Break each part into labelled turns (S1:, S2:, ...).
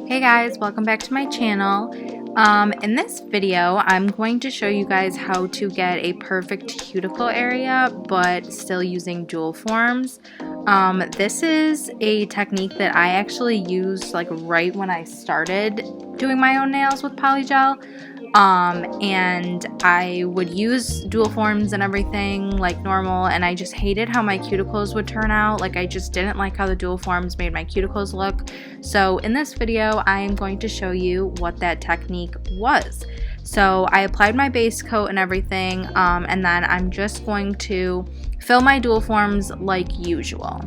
S1: Hey guys, welcome back to my channel. In this video, I'm going to show you guys how to get a perfect cuticle area, but still using dual forms. This is a technique that I actually used like right when I started doing my own nails with polygel. And I would use dual forms and everything like normal, and I just hated how my cuticles would turn out. Like, I just didn't like how the dual forms made my cuticles look. So in this video, I am going to show you what that technique was. So I applied my base coat and everything, and then I'm just going to fill my dual forms like usual.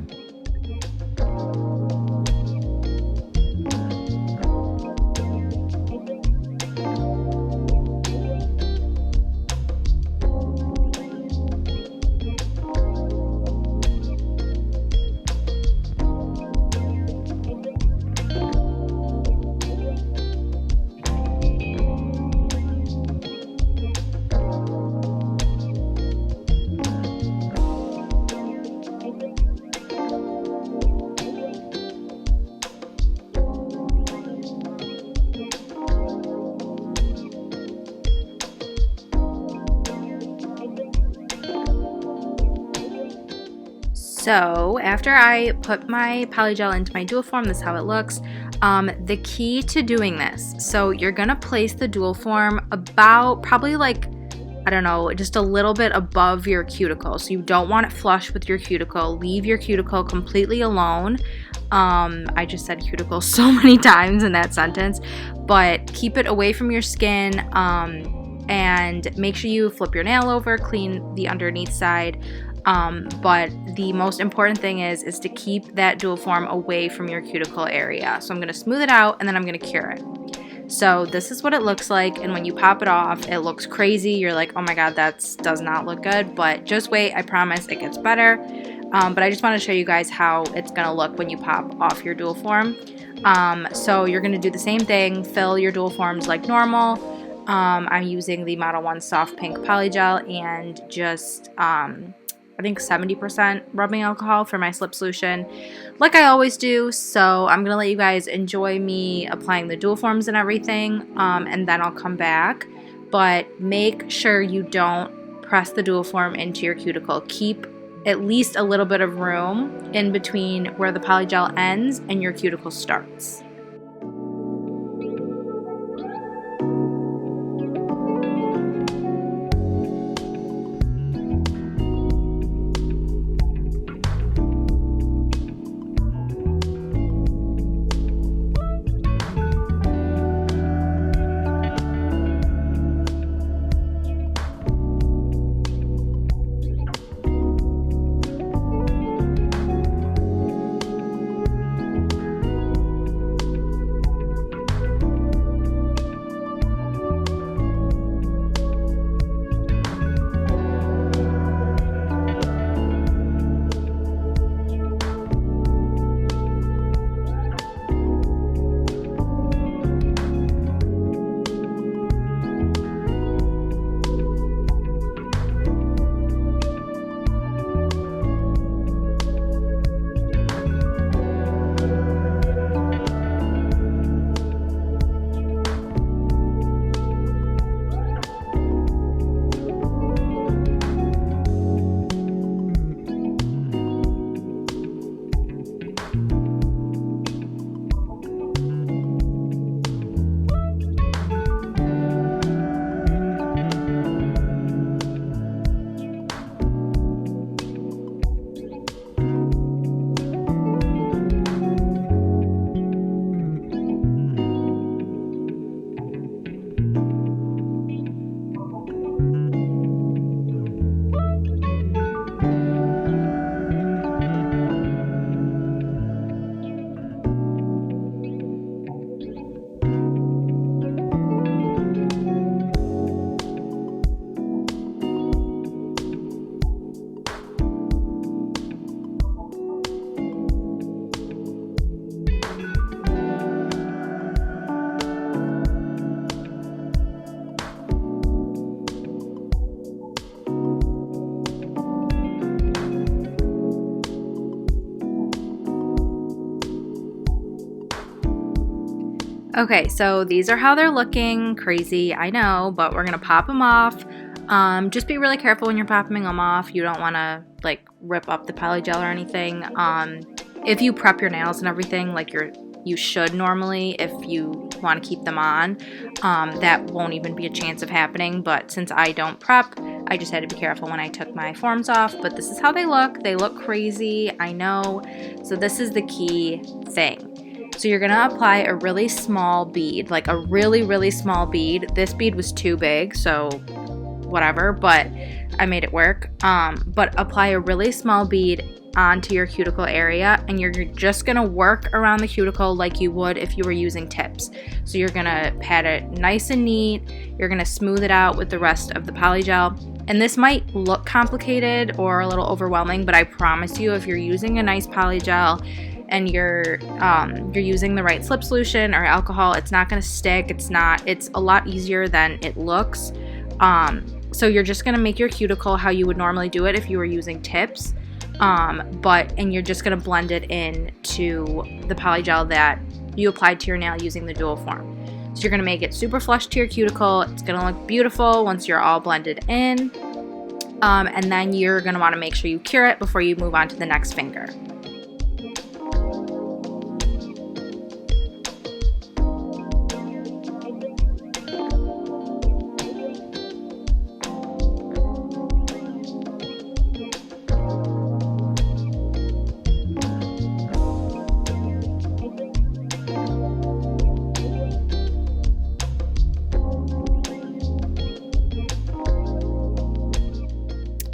S1: So after I put my polygel into my dual form, this is how it looks. The key to doing this, so you're gonna place the dual form about probably like, I don't know, just a little bit above your cuticle. So you don't want it flush with your cuticle. Leave your cuticle completely alone. I just said cuticle so many times in that sentence, but keep it away from your skin, and make sure you flip your nail over, clean the underneath side. But the most important thing is to keep that dual form away from your cuticle area. So I'm going to smooth it out and then I'm going to cure it. So this is what it looks like, and when you pop it off, it looks crazy. You're like, oh my god, that does not look good, but just wait, I promise it gets better. But I just want to show you guys how it's going to look when you pop off your dual form. So you're going to do the same thing, fill your dual forms like normal. I'm using the Model 1 Soft Pink Polygel and just I think 70% rubbing alcohol for my slip solution, like I always do. So I'm going to let you guys enjoy me applying the dual forms and everything, and then I'll come back. But make sure you don't press the dual form into your cuticle. Keep at least a little bit of room in between where the polygel ends and your cuticle starts. Okay, so these are how they're looking. Crazy, I know, but we're gonna pop them off. Just be really careful when you're popping them off. You don't want to like rip up the polygel or anything. If you prep your nails and everything, like you should normally, if you want to keep them on, that won't even be a chance of happening. But since I don't prep, I just had to be careful when I took my forms off. But this is how they look. They look crazy, I know. So this is the key thing. So you're going to apply a really small bead, like a really, really small bead. This bead was too big, so whatever, but I made it work. But apply a really small bead onto your cuticle area, and you're just going to work around the cuticle like you would if you were using tips. So you're going to pat it nice and neat. You're going to smooth it out with the rest of the polygel. And this might look complicated or a little overwhelming, but I promise you, if you're using a nice polygel and you're using the right slip solution or alcohol, it's not going to stick. It's a lot easier than it looks. So you're just going to make your cuticle how you would normally do it if you were using tips. And you're just going to blend it in to the polygel that you applied to your nail using the dual form. So you're going to make it super flush to your cuticle. It's going to look beautiful once you're all blended in. And then you're going to want to make sure you cure it before you move on to the next finger.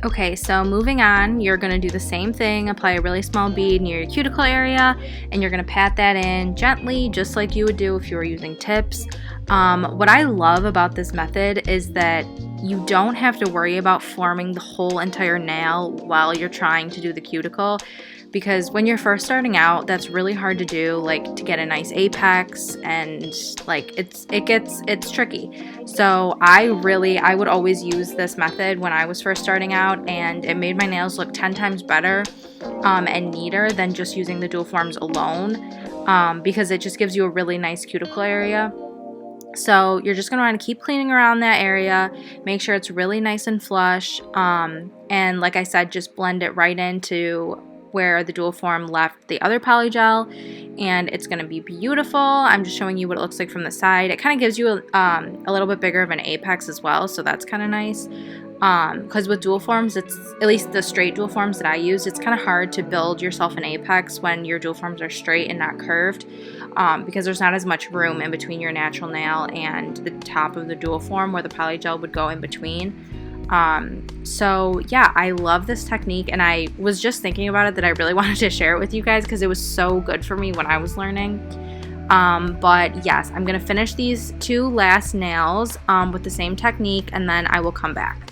S1: Okay, so moving on, you're going to do the same thing, apply a really small bead near your cuticle area, and you're going to pat that in gently, just like you would do if you were using tips. What I love about this method is that you don't have to worry about forming the whole entire nail while you're trying to do the cuticle, because when you're first starting out, that's really hard to do, like to get a nice apex, and like it's tricky. So I would always use this method when I was first starting out, and it made my nails look 10 times better and neater than just using the dual forms alone, because it just gives you a really nice cuticle area. So you're just going to want to keep cleaning around that area, make sure it's really nice and flush, and like I said, just blend it right into where the dual form left the other polygel, and it's going to be beautiful. I'm just showing you what it looks like from the side. It kind of gives you a little bit bigger of an apex as well, so that's kind of nice. Because with dual forms, it's, at least the straight dual forms that I use, it's kind of hard to build yourself an apex when your dual forms are straight and not curved, because there's not as much room in between your natural nail and the top of the dual form where the polygel would go in between. So yeah, I love this technique, and I was just thinking about it that I really wanted to share it with you guys because it was so good for me when I was learning. But yes, I'm going to finish these two last nails with the same technique, and then I will come back.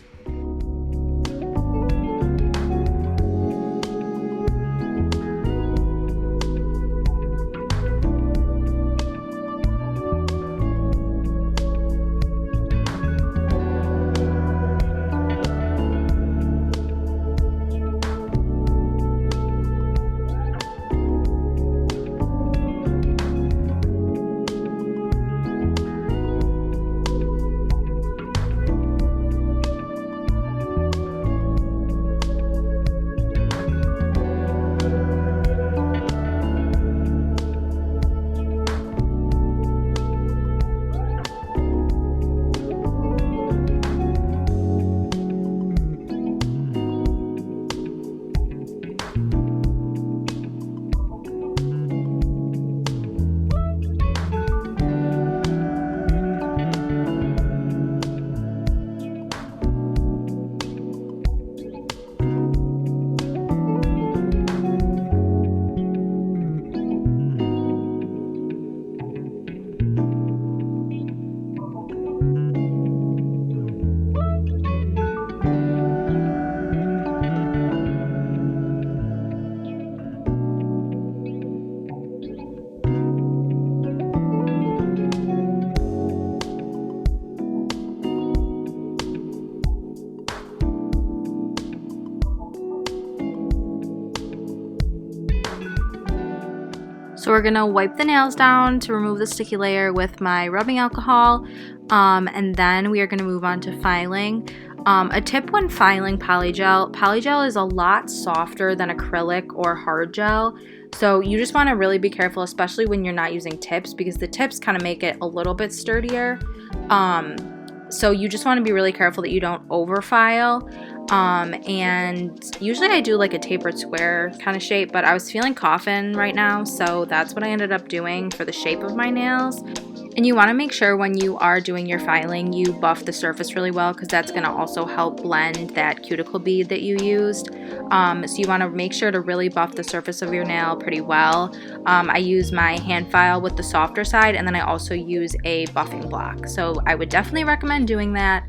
S1: So we're gonna wipe the nails down to remove the sticky layer with my rubbing alcohol, and then we are gonna move on to filing. A tip when filing polygel is a lot softer than acrylic or hard gel. So you just want to really be careful, especially when you're not using tips, because the tips kind of make it a little bit sturdier. So you just want to be really careful that you don't overfile. And usually I do like a tapered square kind of shape, but I was feeling coffin right now, so that's what I ended up doing for the shape of my nails. And you want to make sure when you are doing your filing, you buff the surface really well, because that's going to also help blend that cuticle bead that you used. So you want to make sure to really buff the surface of your nail pretty well. I use my hand file with the softer side, and then I also use a buffing block. So I would definitely recommend doing that.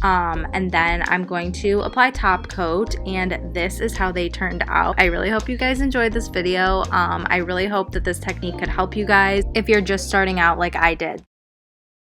S1: And then I'm going to apply top coat, and this is how they turned out. I really hope you guys enjoyed this video. I really hope that this technique could help you guys if you're just starting out like I did.